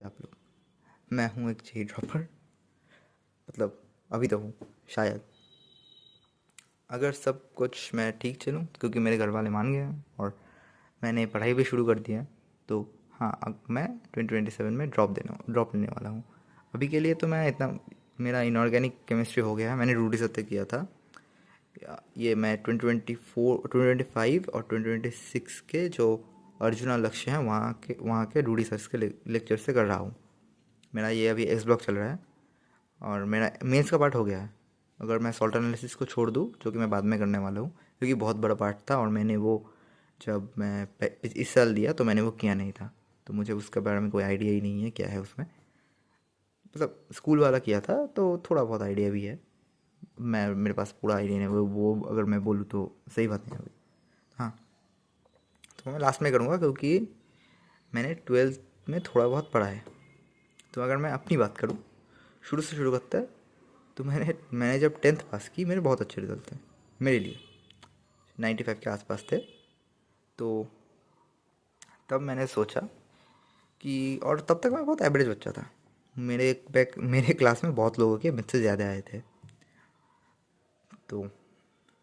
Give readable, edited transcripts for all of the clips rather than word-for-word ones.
आप लोग, मैं हूँ एक जेई ड्रॉपर। मतलब अभी तो हूँ शायद, अगर सब कुछ मैं ठीक चलूँ क्योंकि मेरे घर वाले मान गए हैं और मैंने पढ़ाई भी शुरू कर दी है। तो हाँ, अब मैं 2027 में ड्रॉप लेने वाला हूँ। अभी के लिए तो मैं इतना, मेरा इनऑर्गेनिक केमिस्ट्री हो गया है, मैंने रूडी सत्य किया था। ये मैं 2024 2025 और 2026 के जो अर्जुना लक्ष्य हैं वहाँ के रूडी सर के लेक्चर से कर रहा हूँ। मेरा ये अभी एक्स ब्लॉक चल रहा है और मेरा मेंस का पार्ट हो गया है। अगर मैं सॉल्ट एनालिसिस को छोड़ दूँ, जो कि मैं बाद में करने वाला हूँ, क्योंकि बहुत बड़ा पार्ट था और मैंने वो जब मैं इस साल दिया तो मैंने वो किया नहीं था, तो मुझे उसके बारे में कोई आइडिया ही नहीं है क्या है उसमें। मतलब स्कूल वाला किया था तो थोड़ा बहुत आइडिया भी है। मेरे पास पूरा आइडिया नहीं, वो अगर मैं बोलूँ तो सही बात नहीं होगी। हाँ, तो मैं लास्ट में करूँगा क्योंकि मैंने ट्वेल्थ में थोड़ा बहुत पढ़ा है। तो अगर मैं अपनी बात करूँ, शुरू से शुरू करता है, तो मैंने जब टेंथ पास की मेरे बहुत अच्छे रिजल्ट थे मेरे लिए, 95 के आसपास थे। तो तब मैंने सोचा कि, और तब तक मैं बहुत एवरेज बच्चा था। मेरे क्लास में बहुत लोगों के मुझसे ज़्यादा आए थे। तो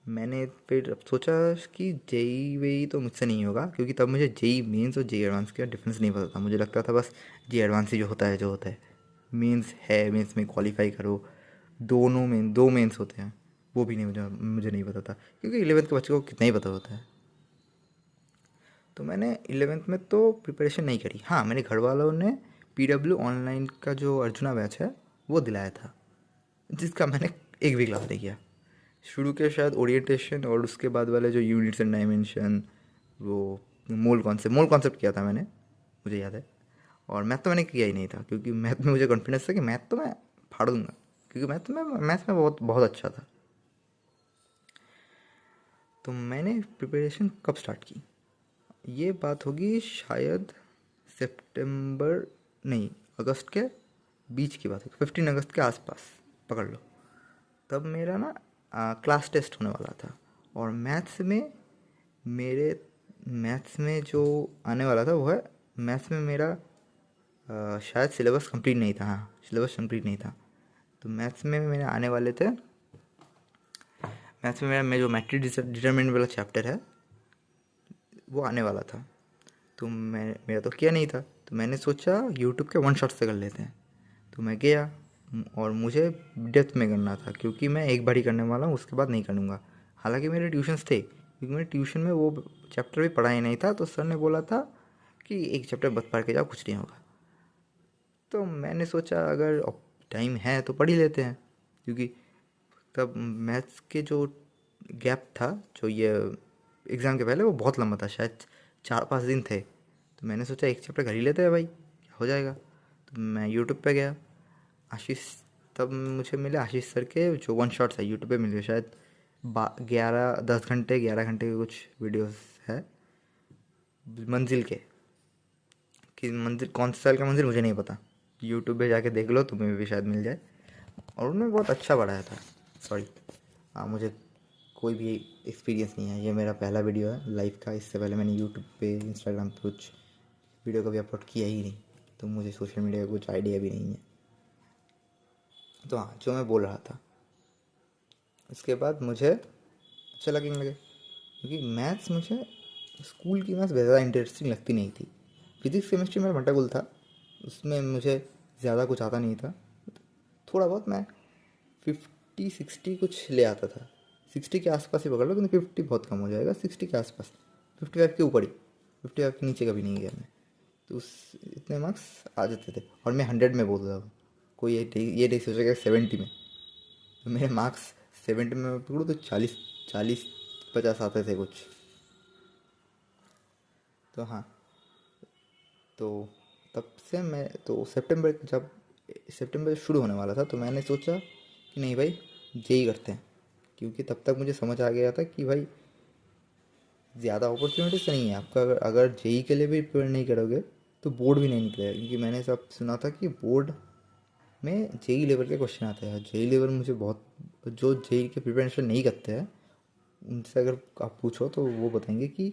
मैंने फिर अब सोचा कि जेई वेई तो मुझसे नहीं होगा, क्योंकि तब मुझे जेई मेंस और जेई एडवांस का डिफरेंस नहीं पता था। मुझे लगता था बस जेई एडवांस ही जो होता है। मेंस है, मेंस में क्वालिफाई करो। दो मेंस होते हैं, वो भी नहीं, मुझे नहीं पता था, क्योंकि 11th के बच्चे को कितना ही पता होता है। तो मैंने 11th में तो प्रिपरेशन नहीं करी। हाँ, मेरे घर वालों ने पीडब्ल्यू ऑनलाइन का जो अर्जुना बैच है वो दिलाया था, जिसका मैंने एक भी क्लास नहीं किया। शुरू के शायद ओरिएंटेशन और उसके बाद वाले जो यूनिट्स एंड डायमेंशन, वो मोल कॉन्सेप्ट किया था मैंने, मुझे याद है। और मैथ तो मैंने किया ही नहीं था, क्योंकि मैथ में मुझे कॉन्फिडेंस था कि मैथ तो मैं फाड़ दूंगा, क्योंकि मैथ में बहुत बहुत अच्छा था। तो मैंने प्रिपरेशन कब स्टार्ट की, ये बात होगी शायद सितंबर, नहीं, अगस्त के बीच की बात है, 15 अगस्त के आसपास पकड़ लो। तब मेरा ना क्लास टेस्ट होने वाला था, और मेरे मैथ्स में जो आने वाला था वो है, मैथ्स में मेरा शायद सिलेबस कंप्लीट नहीं था। हाँ, सिलेबस कंप्लीट नहीं था। तो मैथ्स में मेरे आने वाले थे, मैथ्स में मेरा जो मैट्रिक डिटरमिनेंट वाला चैप्टर है वो आने वाला था। तो मेरा तो किया नहीं था, तो मैंने सोचा यूट्यूब के वन शॉट से कर लेते हैं। तो मैं गया, और मुझे डेप्थ में करना था, क्योंकि मैं एक बार ही करने वाला हूँ, उसके बाद नहीं करूँगा। हालांकि मेरे ट्यूशन्स थे, क्योंकि मेरे ट्यूशन में वो चैप्टर भी पढ़ा ही नहीं था, तो सर ने बोला था कि एक चैप्टर बस पढ़ के जाओ, कुछ नहीं होगा। तो मैंने सोचा अगर टाइम है तो पढ़ ही लेते हैं, क्योंकि तब मैथ्स के जो गैप था, जो ये एग्ज़ाम के पहले, वो बहुत लंबा था, शायद 4-5 दिन थे। तो मैंने सोचा एक चैप्टर कर ही लेते हैं भाई, क्या हो जाएगा। तो मैं यूट्यूब पे गया, आशीष, तब मुझे मिले आशीष सर के जो वन शॉट्स है यूट्यूब पे मिले, शायद 11 घंटे के कुछ वीडियोस है मंजिल के। कि मंजिल कौन सा साल का मंजिल मुझे नहीं पता, यूट्यूब पे जाके देख लो, तुम्हें भी शायद मिल जाए। और उन्होंने बहुत अच्छा पढ़ाया था। सॉरी, हाँ, मुझे कोई भी एक्सपीरियंस नहीं है, ये मेरा पहला वीडियो है लाइव का। इससे पहले मैंने यूट्यूब पे, इंस्टाग्राम पे कुछ वीडियो कभी अपलोड किया ही नहीं, तो मुझे सोशल मीडिया का कुछ आइडिया भी नहीं है। तो हाँ, जो मैं बोल रहा था, उसके बाद मुझे अच्छा लगने लगे, क्योंकि मैथ्स मुझे, स्कूल की मैथ्स ज़्यादा इंटरेस्टिंग लगती नहीं थी। फिजिक्स केमिस्ट्री मेरा भंटाकुल था, उसमें मुझे ज़्यादा कुछ आता नहीं था। थोड़ा बहुत मैं 50-60 कुछ ले आता था, 60 के आसपास ही पकड़ लो, क्योंकि 50 बहुत कम हो जाएगा, 60 के आसपास, 55 के ऊपर ही, 55 के नीचे कभी नहीं गया मैं। तो उस इतने मार्क्स आ जाते थे, और मैं 100 में बोल रहा हूँ, कोई ये नहीं सोचेगा 70 में। तो मेरे मार्क्स 70 में मैं पकड़ूँ तो 40-50 आते थे कुछ। तो हाँ, तो तब से मैं तो सितंबर शुरू होने वाला था, तो मैंने सोचा कि नहीं भाई, जेई करते हैं, क्योंकि तब तक मुझे समझ आ गया था कि भाई ज़्यादा अपॉर्चुनिटीज नहीं है आपका। अगर जेई के लिए भी प्रिपेयर नहीं करोगे तो बोर्ड भी नहीं निकलेगा, क्योंकि मैंने सब सुना था कि बोर्ड में जेई लेवल के क्वेश्चन आते हैं। जेई लेवल मुझे बहुत, जो जेई के प्रिपरेशन नहीं करते हैं उनसे अगर आप पूछो तो वो बताएंगे कि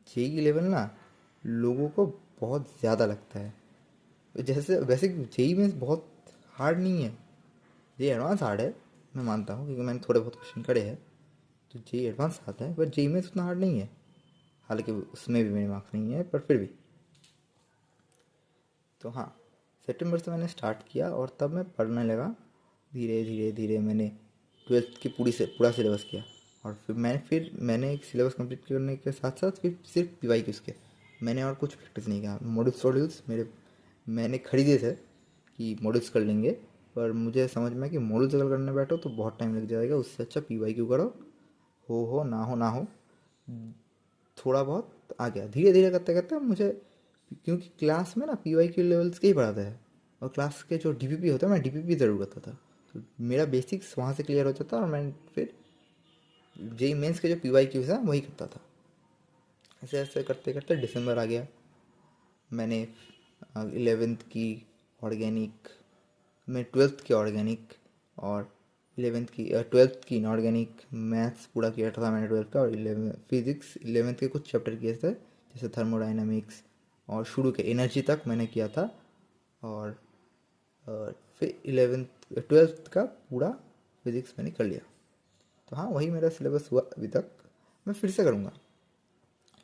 जेई लेवल ना लोगों को बहुत ज़्यादा लगता है, जैसे वैसे जेई में बहुत हार्ड नहीं है, जेई एडवांस हार्ड है, मैं मानता हूँ, क्योंकि मैंने थोड़े बहुत क्वेश्चन करे हैं, तो जेई एडवांस आता है, पर जेई में उतना हार्ड नहीं है। हालांकि उसमें भी मेरे मार्क्स नहीं है, पर फिर भी। तो हाँ, सितंबर से मैंने स्टार्ट किया और तब मैं पढ़ने लगा। धीरे धीरे धीरे मैंने ट्वेल्थ की पूरा सिलेबस किया। और फिर मैंने एक सिलेबस कंप्लीट करने के साथ साथ फिर सिर्फ पीवाई क्यूज़ के, मैंने और कुछ प्रैक्टिस नहीं किया। मॉड्यूल्स मेरे मैंने खरीदे थे कि मॉड्यूल्स कर लेंगे, पर मुझे समझ में आया कि मॉड्यूल्स अगर करने बैठो तो बहुत टाइम लग जाएगा, उससे अच्छा पीवाई क्यू करो, हो ना हो थोड़ा बहुत आ गया। धीरे धीरे करते करते मुझे, क्योंकि क्लास में ना पीवाई क्यू लेवल्स के ही पढ़ाते हैं, और क्लास के जो डीपीपी होता है मैं डीपीपी ज़रूर करता था, तो मेरा बेसिक्स वहाँ से क्लियर हो जाता और मैं फिर जेई मेंस के जो पीवाई क्यूज़ है वही करता था। ऐसे ऐसे करते करते दिसंबर आ गया। मैंने 11th की ऑर्गेनिक, मैं 12th की ऑर्गेनिक और 11th की 12th की इनऑर्गेनिक मैथ्स पूरा किया था मैंने 12th का, और 11 फिजिक्स 11th के कुछ चैप्टर किए थे, जैसे थर्मोडाइनमिक्स और शुरू के एनर्जी तक मैंने किया था। और फिर 12th का पूरा फिजिक्स मैंने कर लिया। तो हाँ, वही मेरा सिलेबस हुआ अभी तक। मैं फिर से करूँगा,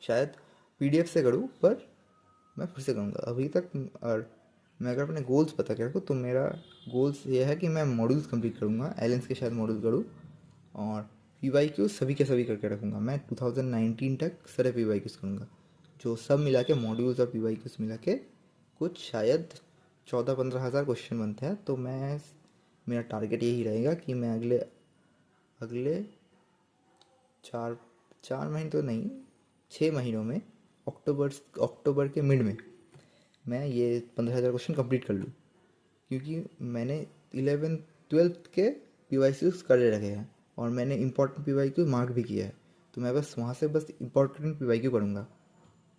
शायद पीडीएफ से करूँ, पर मैं फिर से करूँगा अभी तक। और मैं अगर अपने गोल्स पता कर रखूँ तो मेरा गोल्स ये है कि मैं मॉड्यूल्स कंप्लीट करूँगा, एलेंस के शायद मॉड्यूल करूँ, और पी वाई क्यू सभी के सभी करके रखूँगा। मैं 2019 तक सारे पी वाई क्यूज़ करूँगा, जो सब मिला के मॉड्यूल्स और पी वाई क्यूज़ मिला के कुछ शायद 14-15 हज़ार क्वेश्चन बनते हैं। तो मेरा टारगेट यही रहेगा कि मैं अगले अगले 4 महीने तो नहीं, 6 महीनों में, अक्टूबर के मिड में मैं ये 15,000 क्वेश्चन कंप्लीट कर लूँ। क्योंकि मैंने 11th 12th के पी वाई क्यूज़ कर रखे हैं, और मैंने important P Y Q mark भी किया है, तो मैं बस वहाँ से बस इंपॉर्टेंट पी वाई क्यू करूँगा।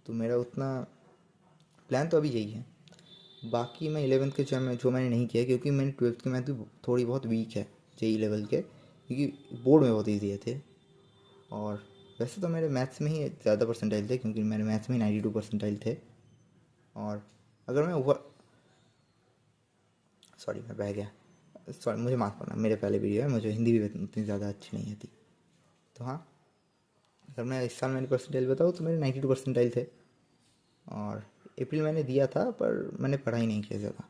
तो मेरा उतना प्लान तो अभी यही है। बाकी मैं 11th के जो मैंने नहीं किया, क्योंकि मैंने 12th के मैथ भी थोड़ी बहुत वीक है जेई लेवल के, क्योंकि बोर्ड में बहुत ईजी थे। और वैसे तो मेरे मैथ्स में ही ज़्यादा परसेंटाइल थे, क्योंकि मेरे मैथ्स में 92 परसेंटाइल थे। और अगर मैं ओवर सॉरी मैं बह गया, सॉरी मुझे माफ़ करना, मेरे पहले वीडियो है, मुझे हिंदी भी उतनी ज़्यादा अच्छी नहीं आती। तो हाँ, अगर मैं इस साल मेरी परसेंटाइल बताऊँ तो मेरे 92 परसेंटाइल थे। और अप्रैल मैंने दिया था, पर मैंने पढ़ाई नहीं किया ज़्यादा,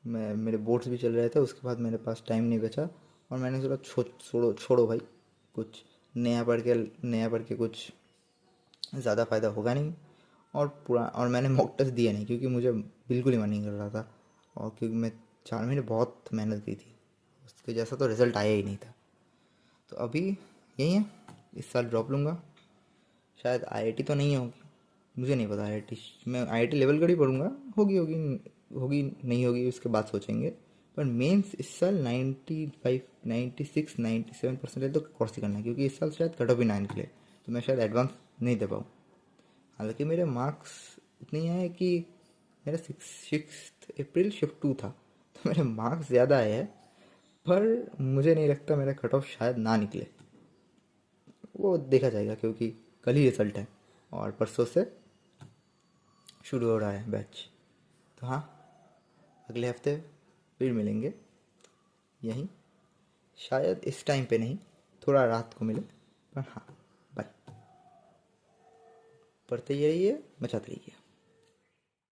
मेरे बोर्ड्स भी चल रहे थे, उसके बाद मेरे पास टाइम नहीं बचा, और मैंने सोचा छोड़ो भाई, कुछ नया पढ़ के कुछ ज़्यादा फ़ायदा होगा नहीं। और मैंने मॉक टेस्ट दिया नहीं, क्योंकि मुझे बिल्कुल ही मन नहीं कर रहा था, और क्योंकि मैं 4 महीने बहुत मेहनत की थी, उसके जैसा तो रिज़ल्ट आया ही नहीं था। तो अभी यही है, इस साल ड्रॉप लूँगा। शायद आईआईटी तो नहीं होगी, मुझे नहीं पता। आईआईटी मैं आईआईटी लेवल का ही पढ़ूँगा, होगी होगी होगी नहीं होगी उसके बाद सोचेंगे। पर मेंस इस साल 95 96 97% तो कोर्स ही करना है, क्योंकि इस साल शायद कट ऑफ ही ना निकले, तो मैं शायद एडवांस नहीं दे पाऊँ। हालांकि मेरे मार्क्स इतने आए कि मेरा 6 अप्रैल शिफ्ट 2 था, तो मेरे मार्क्स ज़्यादा आए हैं, पर मुझे नहीं लगता मेरा कट ऑफ शायद ना निकले। वो देखा जाएगा, क्योंकि कल ही रिजल्ट है और परसों से शुरू हो रहा है बैच। तो हाँ, अगले हफ्ते फिर मिलेंगे यहीं, शायद इस टाइम पे नहीं, थोड़ा रात को मिले, पर हाँ, बाय। पढ़ते ही रहिए, बचाते रहिए।